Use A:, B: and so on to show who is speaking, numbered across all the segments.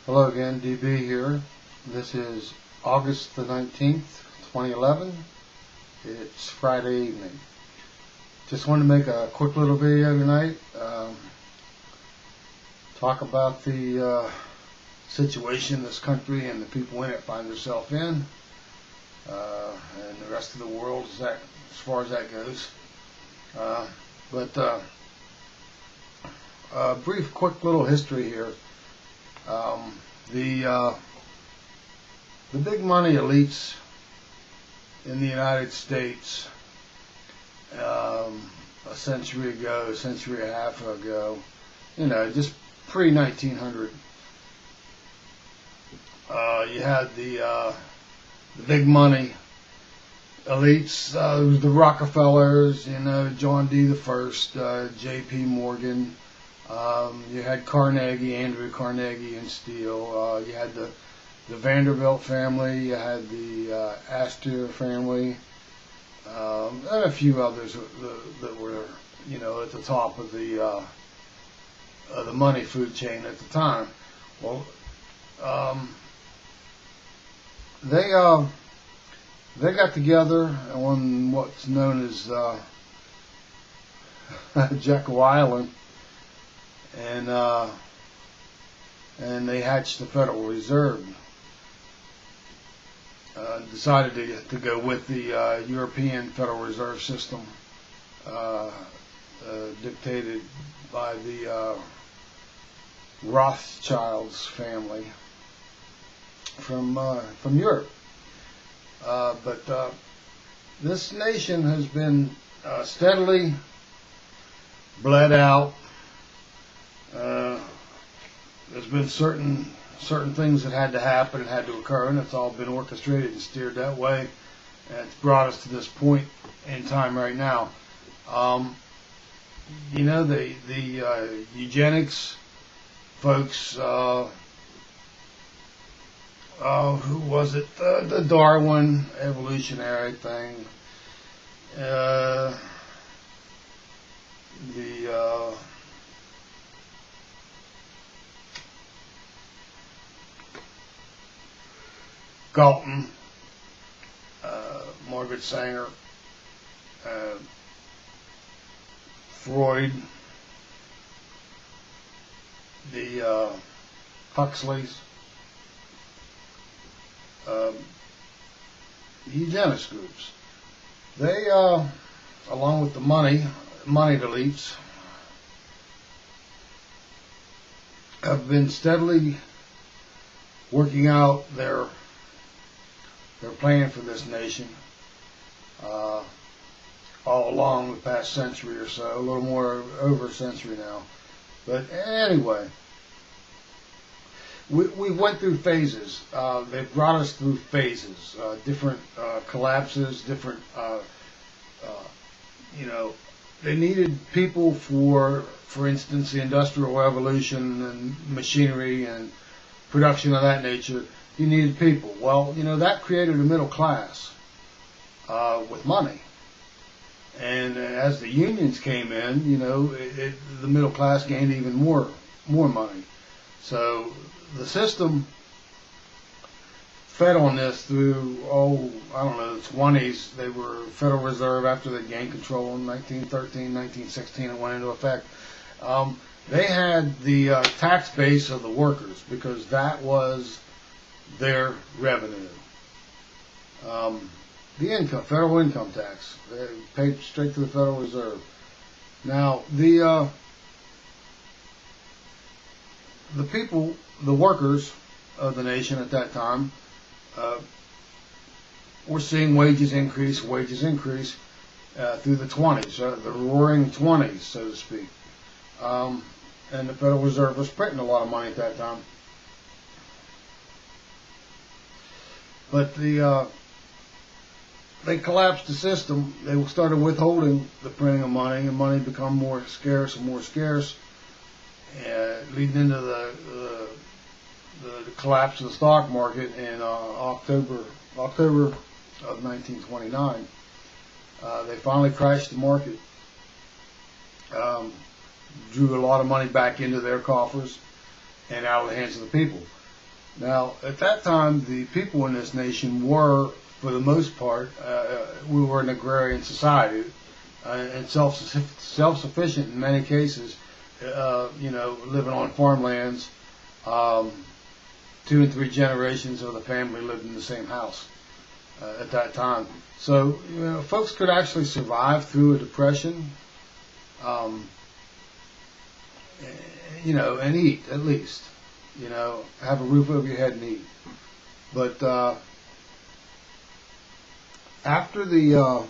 A: Hello again, DB here. This is August the 19th, 2011. It's Friday evening. Just wanted to make a quick little video tonight. Talk about the situation this country and the people in it find themselves in, and the rest of the world as far as that goes. But a brief, quick little history here. The big money elites in the United States a century ago, a century and a half ago, just pre-1900, you had the big money elites, the Rockefellers, John D. the First, J.P. Morgan. You had Carnegie, Andrew Carnegie and Steele. You had the Vanderbilt family. You had the Astor family, and a few others that were, at the top of the money food chain at the time. Well, they got together on what's known as Jekyll Island. And they hatched the Federal Reserve. Decided to go with the European Federal Reserve System, dictated by the Rothschilds family from Europe. But this nation has been steadily bled out. There's been certain things that had to happen and had to occur, and it's all been orchestrated and steered that way, and it's brought us to this point in time right now. The eugenics folks, who was it? The Darwin evolutionary thing. Galton, Margaret Sanger, Freud, the Huxleys, eugenics groups. They, along with the moneyed elites, have been steadily working out their plan for this nation all along the past century or so, a little more over a century now. But anyway, we went through phases. They've brought us through phases, different collapses, different, they needed people for instance, the Industrial Revolution and machinery and production of that nature. You needed people. Well, that created a middle class with money. And as the unions came in, the middle class gained even more money. So the system fed on this through, the 20s. They were Federal Reserve after they gained control in 1913, 1916. It went into effect. They had the tax base of the workers because that was their revenue. The income, federal income tax, they paid straight to the Federal Reserve. Now, the people, the workers of the nation at that time, were seeing wages increase through the 20s, the roaring 20s, so to speak. And the Federal Reserve was printing a lot of money at that time. But they collapsed the system. They started withholding the printing of money, and money became more scarce and more scarce, leading into the collapse of the stock market in October of 1929. They finally crashed the market. Drew a lot of money back into their coffers and out of the hands of the people. Now, at that time, the people in this nation were, for the most part, we were an agrarian society and self-sufficient in many cases. Living on farmlands. 2 and 3 generations of the family lived in the same house at that time. So, folks could actually survive through a depression, and eat at least. Have a roof over your head and eat. But after the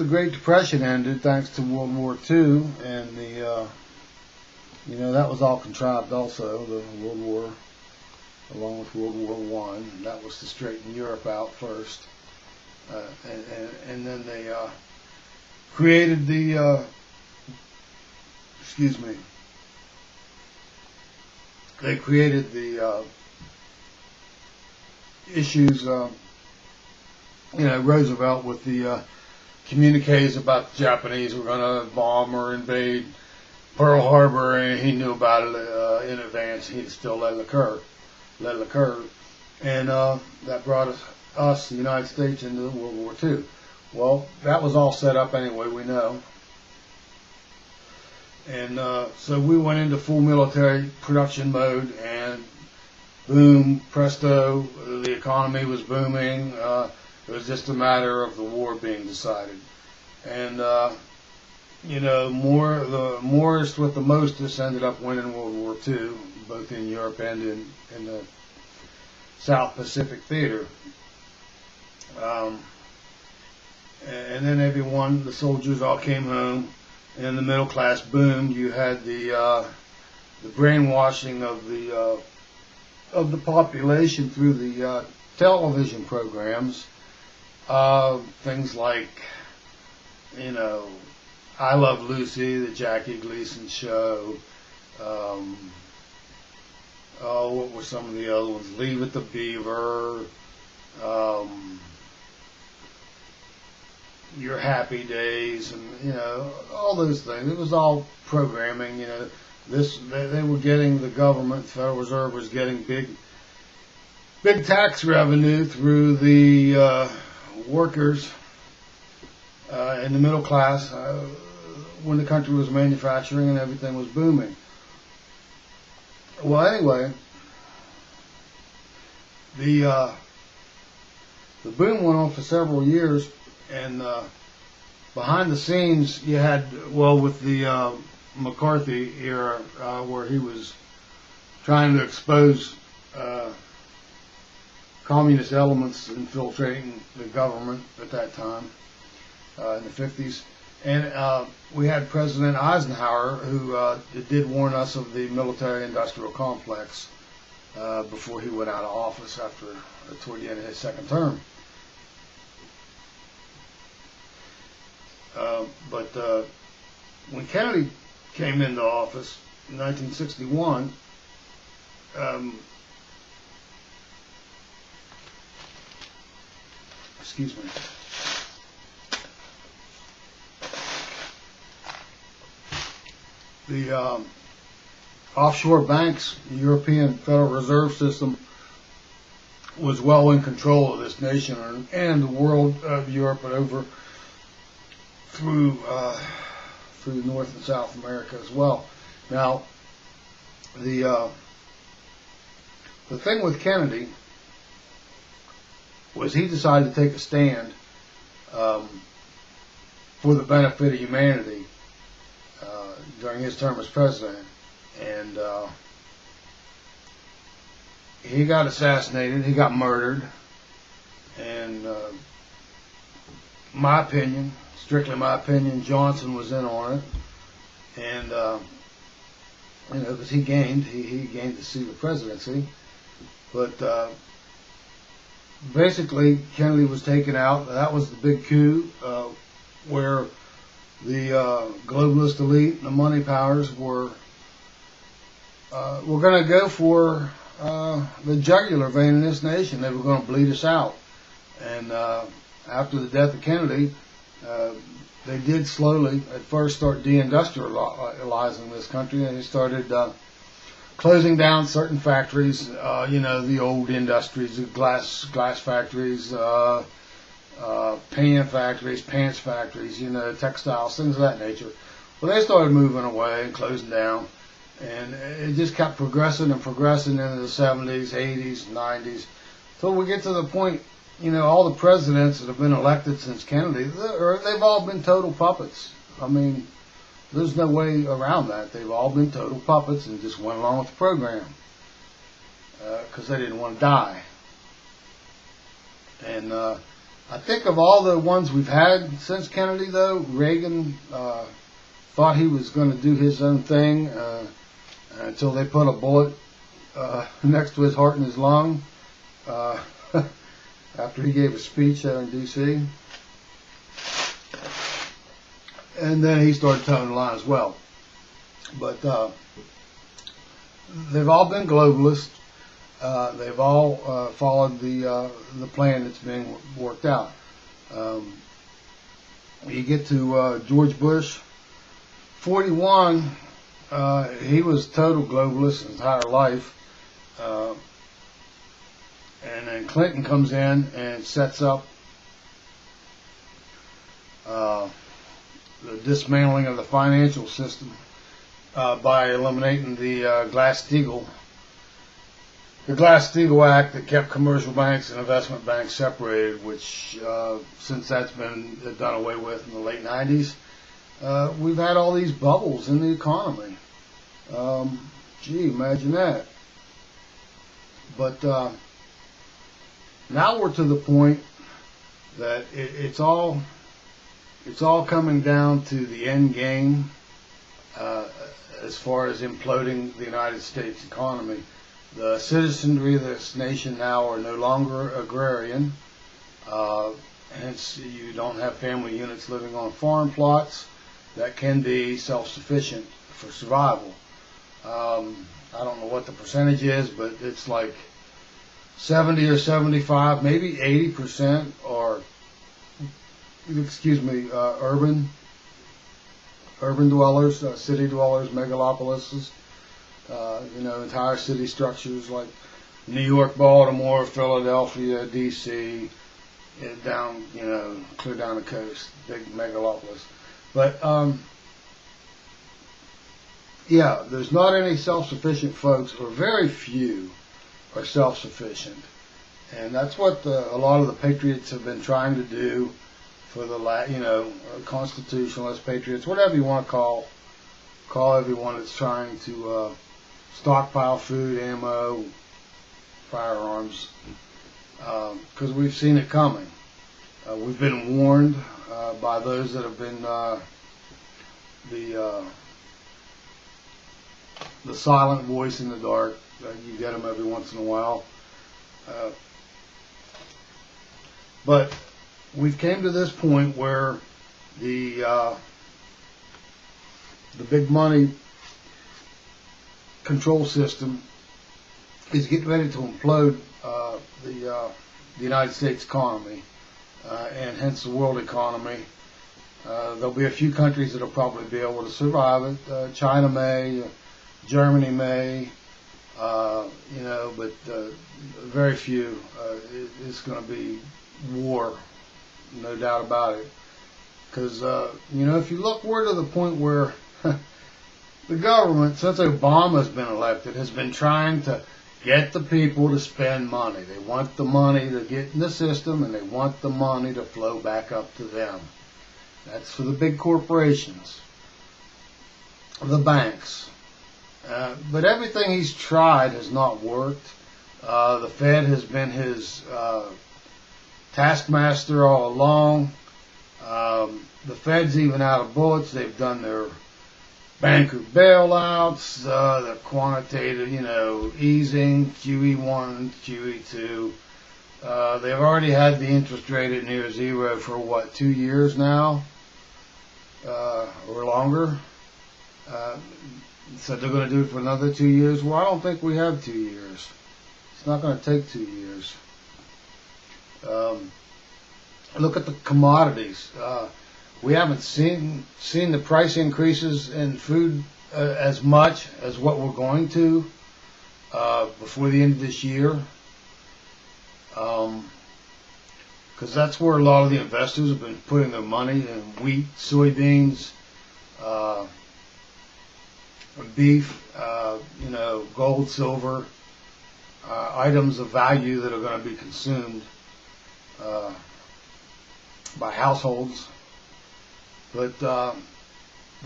A: Great Depression ended, thanks to World War II, and that was all contrived also, the World War, along with World War I. That was to straighten Europe out first. And then they created the, they created the issues, Roosevelt with the communiques about the Japanese were going to bomb or invade Pearl Harbor, and he knew about it in advance. He'd still let it occur. And that brought us, the United States, into World War II. Well, that was all set up anyway, we know. And so we went into full military production mode, and boom, presto, the economy was booming. It was just a matter of the war being decided. And, the morest with the mostest ended up winning World War II, both in Europe and in the South Pacific theater. And then the soldiers all came home, and the middle class boomed. You had the brainwashing of the population through the television programs. Things like, I Love Lucy, the Jackie Gleason show. What were some of the other ones? Leave It to Beaver. Your Happy Days, and all those things. It was all programming. They were getting, the government, the Federal Reserve was getting big tax revenue through the workers in the middle class when the country was manufacturing and everything was booming. Well, anyway, the boom went on for several years, and behind the scenes you had, with the McCarthy era, where he was trying to expose communist elements infiltrating the government at that time, in the 50s. And we had President Eisenhower, who did warn us of the military-industrial complex before he went out of office toward the end of his second term. But when Kennedy came into office in 1961, excuse me. The offshore banks, the European Federal Reserve System, was well in control of this nation and the world of Europe and over through North and South America as well. Now, the thing with Kennedy was he decided to take a stand for the benefit of humanity during his term as president, and he got assassinated, he got murdered, and my opinion, strictly my opinion, Johnson was in on it, and because he gained the seat of presidency, but basically Kennedy was taken out. That was the big coup, where the globalist elite and the money powers were going to go for the jugular vein in this nation. They were going to bleed us out. And after the death of Kennedy, they did slowly at first start deindustrializing this country, and they started closing down certain factories, the old industries, the glass factories, pan factories, pants factories, textiles, things of that nature. Well, they started moving away and closing down, and it just kept progressing and progressing into the 70s, 80s, 90s, till we get to the point, all the presidents that have been elected since Kennedy, they've all been total puppets. I mean, there's no way around that. They've all been total puppets and just went along with the program because they didn't want to die. And I think of all the ones we've had since Kennedy, though, Reagan thought he was going to do his own thing until they put a bullet next to his heart and his lung after he gave a speech there in D.C. And then he started towing the line as well. But they've all been globalists. They've all followed the plan that's being worked out. You get to George Bush, 41. He was a total globalist his entire life. And then Clinton comes in and sets up the dismantling of the financial system by eliminating the Glass-Steagall Act that kept commercial banks and investment banks separated, which since that's been done away with in the late 90s, we've had all these bubbles in the economy. Gee, imagine that. But now we're to the point that it's all coming down to the end game as far as imploding the United States economy. The citizenry of this nation now are no longer agrarian. Hence, you don't have family units living on farm plots that can be self-sufficient for survival. I don't know what the percentage is, but it's like 70 or 75, maybe 80% are, urban dwellers, city dwellers, megalopolises, entire city structures like New York, Baltimore, Philadelphia, D.C., down, clear down the coast, big megalopolis. But, yeah, there's not any self-sufficient folks, or very few are self-sufficient. And that's what a lot of the patriots have been trying to do for the, constitutionalist patriots, whatever you want to call everyone that's trying to stockpile food, ammo, firearms, because we've seen it coming. We've been warned by those that have been the silent voice in the dark. You get them every once in a while. But we've came to this point where the big money control system is getting ready to implode the United States economy and hence the world economy. There'll be a few countries that'll probably be able to survive it. China may, Germany may, but very few. It's going to be war, no doubt about it. Because, if you look, we're to the point where the government, since Obama's been elected, has been trying to get the people to spend money. They want the money to get in the system, and they want the money to flow back up to them. That's for the big corporations, the banks. But everything he's tried has not worked. The Fed has been his taskmaster all along. The Fed's even out of bullets. They've done their banker bailouts, the quantitative, easing, QE1, QE2. They've already had the interest rate at near zero for 2 years now, or longer. So they're going to do it for another 2 years. Well, I don't think we have 2 years. It's not going to take 2 years. Look at the commodities. We haven't seen the price increases in food as much as what we're going to. before the end of this year, because that's where a lot of the investors have been putting their money in wheat, soybeans, beef, gold, silver, items of value that are going to be consumed by households. But the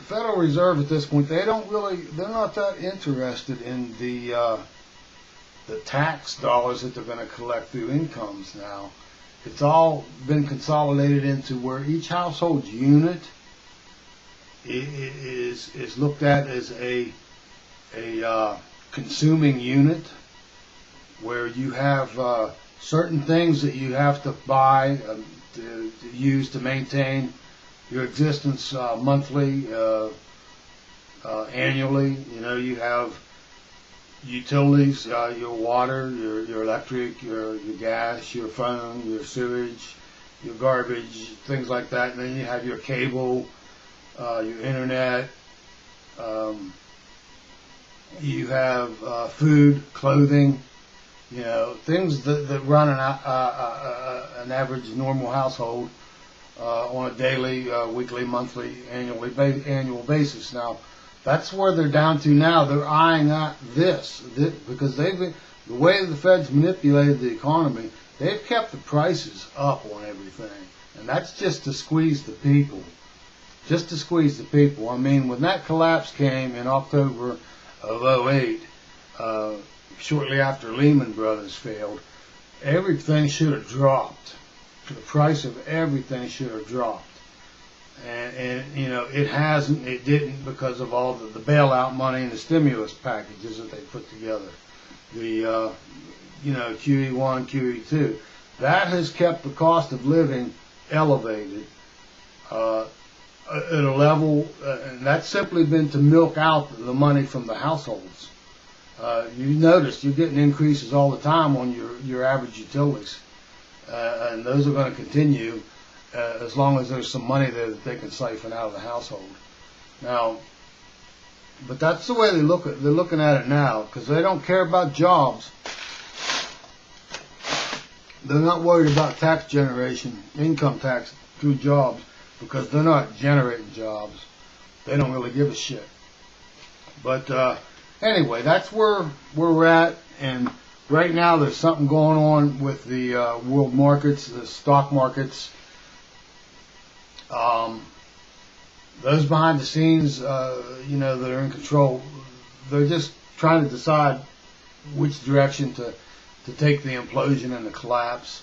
A: Federal Reserve at this point, they're not that interested in the tax dollars that they're going to collect through incomes now. It's all been consolidated into where each household unit is looked at as a consuming unit, where you have certain things that you have to buy to use to maintain your existence monthly, annually. You have utilities, your water, your electric, your gas, your phone, your sewage, your garbage, things like that. And then you have your cable, your internet. You have food, clothing, things that run an average normal household on a daily, weekly, monthly, annual basis. Now, that's where they're down to now. They're eyeing at this because the way the Fed's manipulated the economy, they've kept the prices up on everything, and that's just to squeeze the people. Just to squeeze the people. I mean, when that collapse came in October of 08, shortly after Lehman Brothers failed, everything should have dropped. The price of everything should have dropped. And it hasn't. It didn't, because of all the bailout money and the stimulus packages that they put together. The QE1, QE2. That has kept the cost of living elevated at a level, and that's simply been to milk out the money from the households. You notice you're getting increases all the time on your average utilities, and those are going to continue as long as there's some money there that they can siphon out of the household. Now, but that's the way they're looking at it now, because they don't care about jobs. They're not worried about tax generation, income tax through jobs, because they're not generating jobs. They don't really give a shit. But anyway, that's where we're at. And right now there's something going on with the world markets, the stock markets. Those behind the scenes, that are in control, they're just trying to decide which direction to take the implosion and the collapse.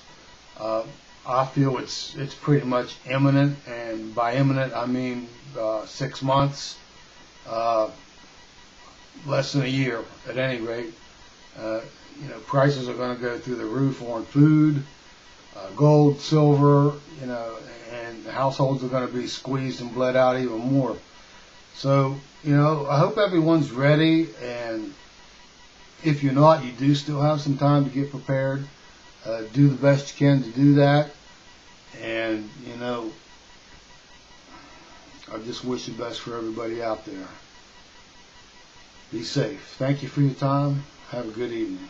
A: I feel it's pretty much imminent, and by imminent I mean 6 months, less than a year at any rate. Prices are going to go through the roof on food, gold, silver, and households are going to be squeezed and bled out even more. So, I hope everyone's ready, and if you're not, you do still have some time to get prepared. Do the best you can to do that. And, I just wish the best for everybody out there. Be safe. Thank you for your time. Have a good evening.